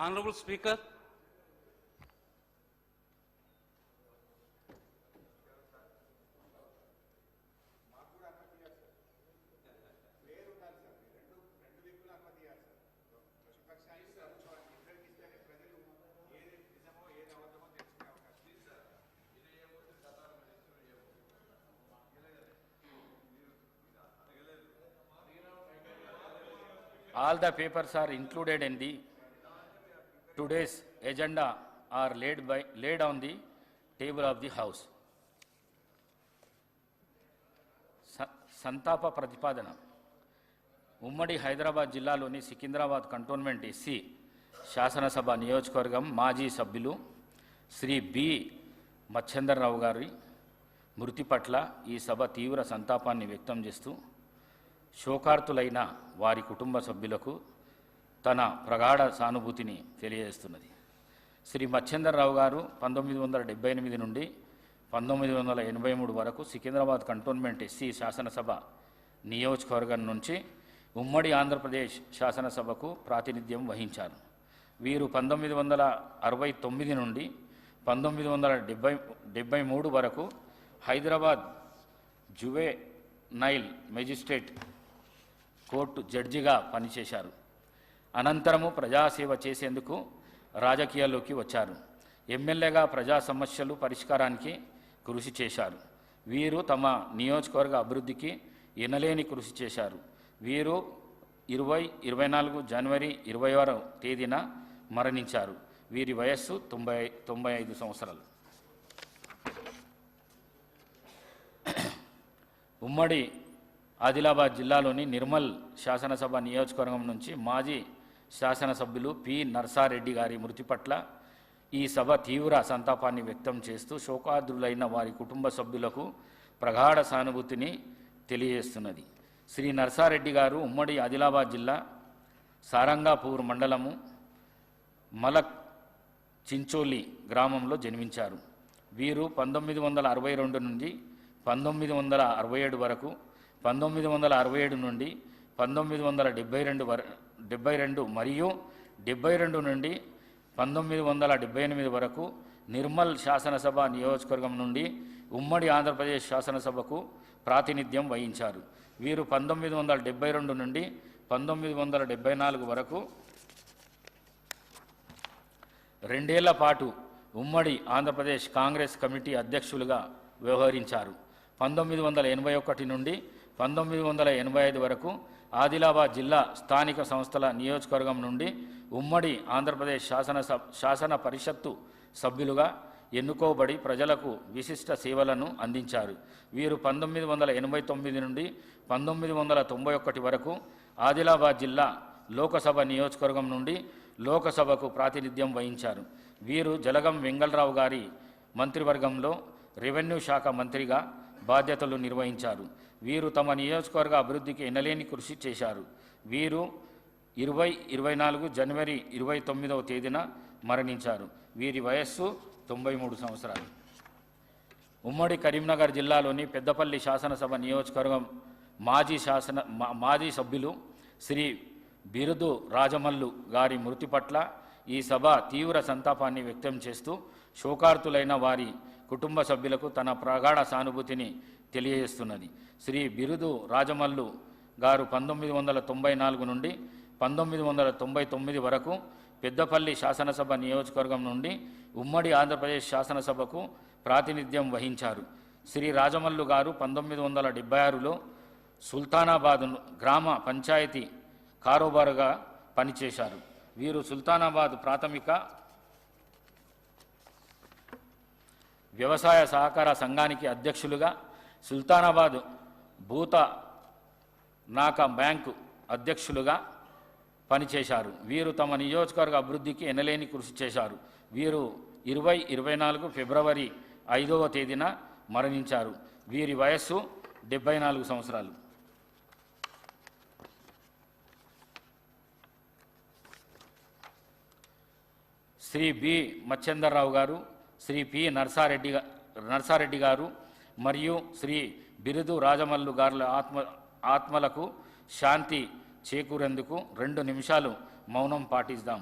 Honorable Speaker, all the papers are included in the today's agenda are laid on the table of the House. సంతాప ప్రతిపాదన ఉమ్మడి హైదరాబాద్ జిల్లాలోని Secunderabad cantonment SC శాసనసభ నియోజకవర్గం మాజీ సభ్యులు శ్రీ బి మచ్చేందర్రావు గారి మృతి పట్ల ఈ సభ తీవ్ర సంతాపాన్ని వ్యక్తం చేస్తూ శోకార్తులైన వారి కుటుంబ సభ్యులకు తన ప్రగాఢ సానుభూతిని తెలియజేస్తున్నది. శ్రీ మచ్చేందర్రావు గారు 1978 నుండి 1983 వరకు సికింద్రాబాద్ కంటోన్మెంట్ ఎస్సీ శాసనసభ నియోజకవర్గం నుంచి ఉమ్మడి ఆంధ్రప్రదేశ్ శాసనసభకు ప్రాతినిధ్యం వహించారు. వీరు 1969 నుండి 1973 వరకు హైదరాబాద్ జువెనైల్ మెజిస్ట్రేట్ కోర్టు జడ్జిగా పనిచేశారు. అనంతరము ప్రజాసేవ చేసేందుకు రాజకీయాల్లోకి వచ్చారు. ఎమ్మెల్యేగా ప్రజా సమస్యలు పరిష్కారానికి కృషి చేశారు. వీరు తమ నియోజకవర్గ అభివృద్ధికి ఎనలేని కృషి చేశారు. వీరు 24 జనవరి 20వ తేదీన మరణించారు. వీరి వయస్సు 95 సంవత్సరాలు. ఉమ్మడి ఆదిలాబాద్ జిల్లాలోని నిర్మల్ శాసనసభ నియోజకవర్గం నుంచి మాజీ శాసనసభ్యులు పి నర్సారెడ్డి గారి మృతి పట్ల ఈ సభ తీవ్ర సంతాపాన్ని వ్యక్తం చేస్తూ శోకార్తులైన వారి కుటుంబ సభ్యులకు ప్రగాఢ సానుభూతిని తెలియజేస్తున్నది. శ్రీ నర్సారెడ్డి గారు ఉమ్మడి ఆదిలాబాద్ జిల్లా సారంగాపూర్ మండలము మలక్ చించోలి గ్రామంలో జన్మించారు. వీరు 1962 నుండి 1967 వరకు, 1967 నుండి 1972 మరియు 72 నుండి 1978 వరకు నిర్మల్ శాసనసభ నియోజకవర్గం నుండి ఉమ్మడి ఆంధ్రప్రదేశ్ శాసనసభకు ప్రాతినిధ్యం వహించారు. వీరు 1972 నుండి 1974 వరకు 2 ఏళ్ల పాటు ఉమ్మడి ఆంధ్రప్రదేశ్ కాంగ్రెస్ కమిటీ అధ్యక్షులుగా వ్యవహరించారు. 1981 నుండి 1985 వరకు ఆదిలాబాద్ జిల్లా స్థానిక సంస్థల నియోజకవర్గం నుండి ఉమ్మడి ఆంధ్రప్రదేశ్ శాసన పరిషత్తు సభ్యులుగా ఎన్నుకోబడి ప్రజలకు విశిష్ట సేవలను అందించారు. వీరు 1989 నుండి 1991 వరకు ఆదిలాబాద్ జిల్లా లోకసభ నియోజకవర్గం నుండి లోకసభకు ప్రాతినిధ్యం వహించారు. వీరు జలగం వెంగళరావు గారి మంత్రివర్గంలో రెవెన్యూ శాఖ మంత్రిగా బాధ్యతలు నిర్వహించారు. వీరు తమ నియోజకవర్గ అభివృద్ధికి ఎనలేని కృషి చేశారు. వీరు 24 జనవరి 29వ తేదీన మరణించారు. వీరి వయస్సు 93 సంవత్సరాలు. ఉమ్మడి కరీంనగర్ జిల్లాలోని పెద్దపల్లి శాసనసభ నియోజకవర్గం మాజీ సభ్యులు శ్రీ బిరుదు రాజమల్లు గారి మృతి పట్ల ఈ సభ తీవ్ర సంతాపాన్ని వ్యక్తం చేస్తూ శోకార్తులైన వారి కుటుంబ సభ్యులకు తన ప్రగాఢ సానుభూతిని తెలియజేస్తున్నది. శ్రీ బిరుదు రాజమల్లు గారు 1994 నుండి 1999 వరకు పెద్దపల్లి శాసనసభ నియోజకవర్గం నుండి ఉమ్మడి ఆంధ్రప్రదేశ్ శాసనసభకు ప్రాతినిధ్యం వహించారు. శ్రీ రాజమల్లు గారు 1976లో సుల్తానాబాద్ గ్రామ పంచాయతీ కారోబారుగా పనిచేశారు. వీరు సుల్తానాబాద్ ప్రాథమిక వ్యవసాయ సహకార సంఘానికి అధ్యక్షులుగా, సుల్తానాబాద్ భూత నాక బ్యాంకు అధ్యక్షులుగా పనిచేశారు. వీరు తమ నియోజకవర్గ అభివృద్ధికి ఎనలేని కృషి చేశారు. వీరు 24 ఫిబ్రవరి 5వ తేదీన మరణించారు. వీరి వయస్సు 74 సంవత్సరాలు. శ్రీ బి మచ్చేందర్రావు గారు, శ్రీ పి నర్సారెడ్డి గారు మరియు శ్రీ బిరుదు రాజమల్లు గారుల ఆత్మలకు శాంతి చేకూరేందుకు 2 నిమిషాలు మౌనం పాటిద్దాం.